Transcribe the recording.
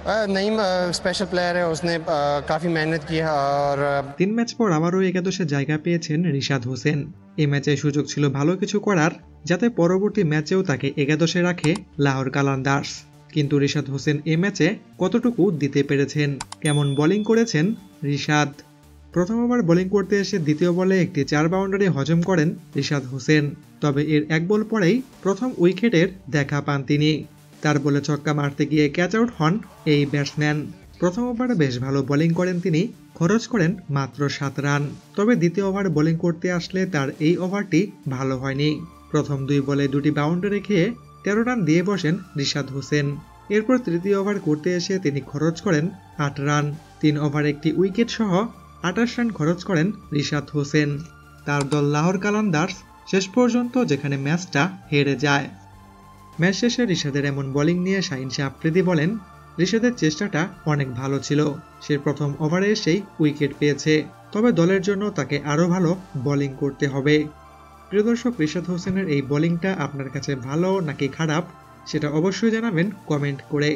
Naeem special player है, उसने काफ़ी मेहनत की है और 3 ম্যাচ পর আবারও একাদশে জায়গা পেয়েছেন রিশাদ হোসেন। এই ম্যাচে সুযোগ ছিল ভালো কিছু করার, যাতে পরবর্তী ম্যাচেও তাকে একাদশে রাখে লাহোর কালান্দার্স। কিন্তু রিশাদ হোসেন এই ম্যাচে কতটুকু দিতে পেরেছেন, কেমন বোলিং করেছেন রিশাদ? প্রথম ওভার বোলিং করতে এসে দ্বিতীয় বলে একটি 4 বাউন্ডারি হজম করেন রিশাদ হোসেন। তবে এর 1 বল পরেই প্রথম উইকেটের দেখা পান তিনি। তার বলে ছক্কা মারতে গিয়ে ক্যাচ আউট হন এই ব্যাটসম্যান। প্রথম ওভারে বেশ ভালো বোলিং করেন তিনি, খরচ করেন মাত্র 7 রান। তবে দ্বিতীয় ওভার বোলিং করতে আসলে তার এই ওভারটি ভালো হয়নি। প্রথম 2 বলে 2টি বাউন্ডারি খেয়ে 13 রান দিয়ে বসেন রিশাদ হোসেন। এরপর তৃতীয় ওভার করতে এসে তিনি খরচ করেন 8 রান। 3 ওভার একটি উইকেট সহ 28 রান খরচ করেন রিশাদ হোসেন। তার দল লাহোর কালান্দার্স শেষ পর্যন্ত যেখানে ম্যাচটা হেরে যায়। ম্যাচ শেষে রিশাদের এমন বোলিং নিয়ে শাহিন শাহ আফ্রিদি বলেন, রিশাদের চেষ্টাটা অনেক ভালো ছিল, সে প্রথম ওভারে এসেই উইকেট পেয়েছে, তবে দলের জন্য তাকে আরও ভালো বোলিং করতে হবে। প্রিয় দর্শক, রিশাদ হোসেনের এই বোলিংটা আপনার কাছে ভালো নাকি খারাপ সেটা অবশ্যই জানাবেন কমেন্ট করে।